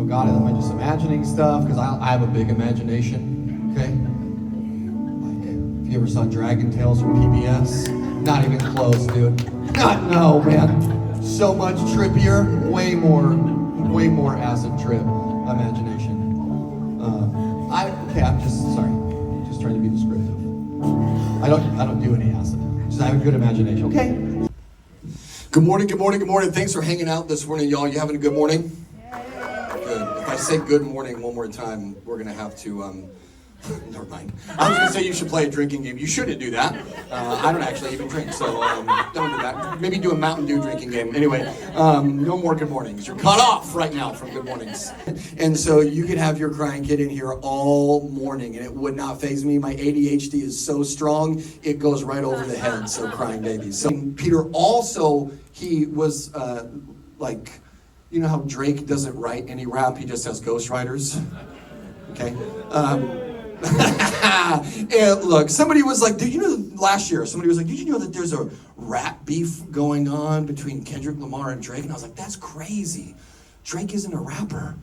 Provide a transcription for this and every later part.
God, am I just imagining stuff? Because I have a big imagination, okay? Like, if you ever saw Dragon Tales from PBS, not even close, dude. No, man. So much trippier, way more acid trip imagination. I'm just trying to be descriptive. I don't do any acid. Just I have a good imagination, okay? Good morning. Thanks for hanging out this morning, y'all. You having a good morning? Good. If I say good morning one more time, we're gonna have to, never mind. I was gonna say you should play a drinking game. You shouldn't do that. I don't actually even drink, so don't do that. Maybe do a Mountain Dew drinking game. Anyway, no more good mornings. You're cut off right now from good mornings. And so you could have your crying kid in here all morning, and it would not faze me. My ADHD is so strong, it goes right over the head, so crying babies. So Peter also, he was like, you know how Drake doesn't write any rap, he just has ghostwriters? Okay? And look, somebody was like, last year, somebody was like, did you know that there's a rap beef going on between Kendrick Lamar and Drake? And I was like, that's crazy. Drake isn't a rapper.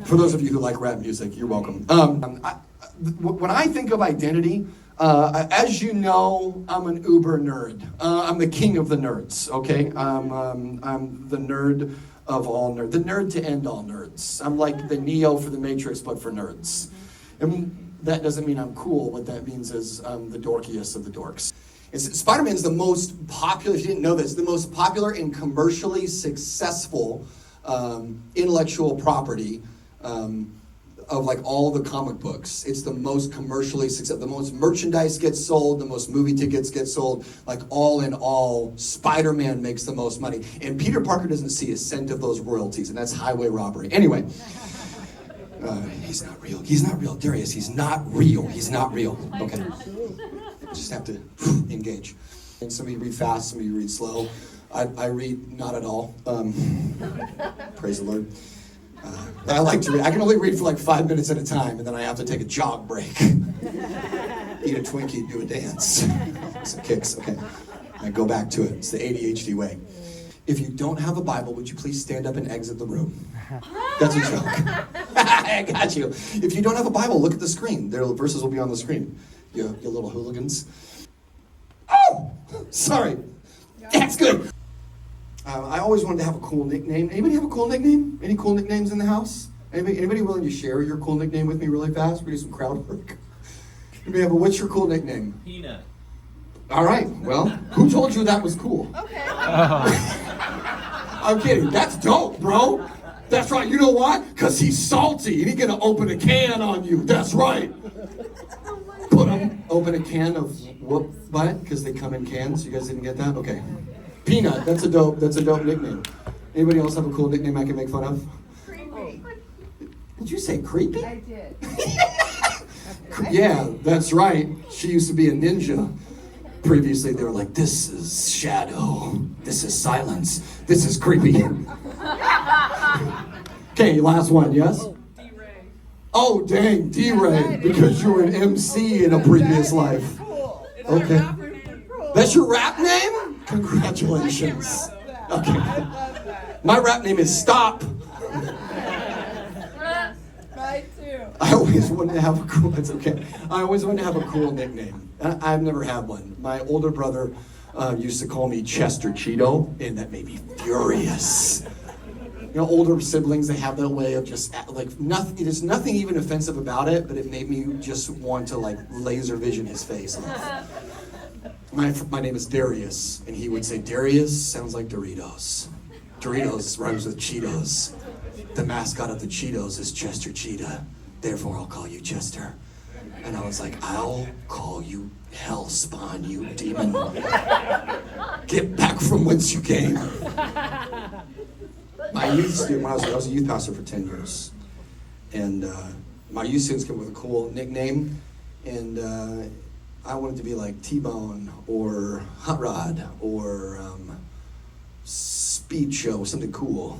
For those of you who like rap music, you're welcome. When I think of identity, as you know, I'm an uber nerd. I'm the king of the nerds, okay? I'm the nerd of all nerds. The nerd to end all nerds. I'm like the Neo for the Matrix, but for nerds. And that doesn't mean I'm cool. What that means is I'm the dorkiest of the dorks. Spider-Man's the most popular, if you didn't know this, the most popular and commercially successful intellectual property of like all the comic books. It's the most commercially successful, the most merchandise gets sold, the most movie tickets get sold, like all in all, Spider-Man makes the most money. And Peter Parker doesn't see a cent of those royalties, and that's highway robbery. Anyway, he's not real. He's not real. Darius, he's not real. He's not real. Okay. Just have to engage. And some of you read fast, some of you read slow. I read not at all. Praise the Lord. I like to read. I can only read for like 5 minutes at a time, and then I have to take a jog break. Eat a Twinkie, do a dance. Some kicks, okay. I go back to it. It's the ADHD way. If you don't have a Bible, would you please stand up and exit the room? That's a joke. I got you. If you don't have a Bible, look at the screen. Their verses will be on the screen. You little hooligans. Oh! Sorry. That's good. I always wanted to have a cool nickname. Anybody have a cool nickname? Any cool nicknames in the house? Anybody willing to share your cool nickname with me really fast? We do some crowd work. What's your cool nickname? Peanut. All right. Well, who told you that was cool? Okay. I'm kidding. That's dope, bro. That's right. You know why? Because he's salty and he's going to open a can on you. That's right. Open a can of whoop butt because they come in cans. You guys didn't get that? Okay. Peanut. That's a dope nickname. Anybody else have a cool nickname I can make fun of? Creepy. Did you say creepy? I did. Yeah, that's right. She used to be a ninja. Previously, they were like, this is shadow. This is silence. This is creepy. Okay, last one, yes? D-Ray. Oh, dang, D-Ray, because you were an MC in a previous life. Cool. Okay. Cool. That's your rap name? Congratulations. Okay. My rap name is Stop. Mine too. I always wanted to have a cool, it's okay. I always wanted to have a cool nickname. I've never had one. My older brother used to call me Chester Cheeto, and that made me furious. You know, older siblings, they have that way of just, like, nothing. There's nothing even offensive about it, but it made me just want to, like, laser vision his face. My name is Darius, and he would say, Darius sounds like Doritos. Doritos rhymes with Cheetos. The mascot of the Cheetos is Chester Cheetah. Therefore, I'll call you Chester. And I was like, I'll call you hell spawn, you demon. Get back from whence you came. My youth student, I was a youth pastor for 10 years. And my youth students came with a cool nickname. And I wanted to be like T-Bone or Hot Rod or Speed Show, something cool.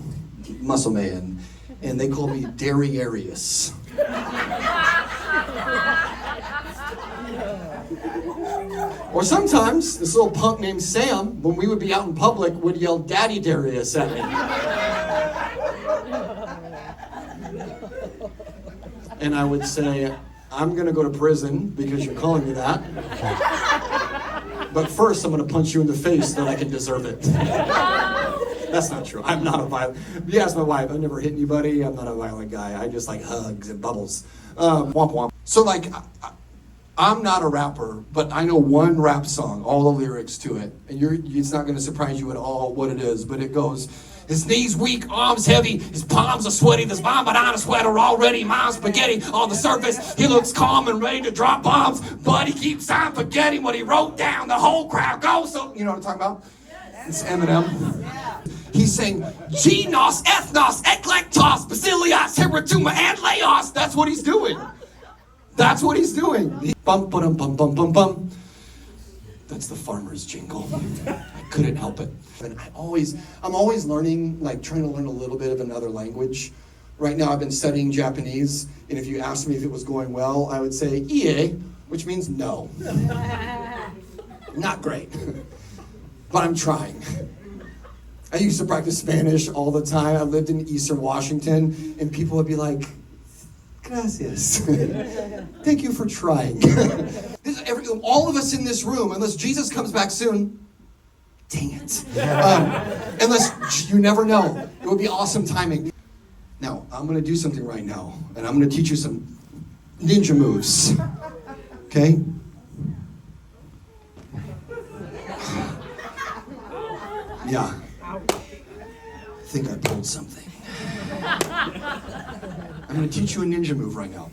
Muscle Man. And they called me Darius. Or sometimes, this little punk named Sam, when we would be out in public, would yell Daddy Darius at me. and I would say, I'm gonna go to prison because you're calling me that. But first, I'm gonna punch you in the face so that I can deserve it. That's not true. I'm not a violent. You ask my wife, I've never hit anybody. I'm not a violent guy. I just like hugs and bubbles. Womp womp. So like, I'm not a rapper, but I know one rap song, all the lyrics to it, and it's not gonna surprise you at all what it is, but it goes, his knees weak, arms heavy, his palms are sweaty, there's vomit on a sweater already, mom's spaghetti on the surface, he looks calm and ready to drop bombs, but he keeps on forgetting what he wrote down, the whole crowd goes, so, you know what I'm talking about? It's Eminem. He's saying, Genos, Ethnos, Eklektos, Basilios, Hiratuma, and Laos. That's what he's doing. That's what he's doing. Bum, ba-dum, bum, bum, bum, bum. That's the farmer's jingle. I couldn't help it. And I'm always learning, like trying to learn a little bit of another language. Right now I've been studying Japanese, and if you asked me if it was going well, I would say, ie, which means no. Not great, but I'm trying. I used to practice Spanish all the time. I lived in Eastern Washington, and people would be like, gracias. Thank you for trying. All of us in this room, unless Jesus comes back soon, dang it. Unless, you never know. It would be awesome timing. Now, I'm going to do something right now, and I'm going to teach you some ninja moves. Okay? Yeah. I think I pulled something. I'm going to teach you a ninja move right now.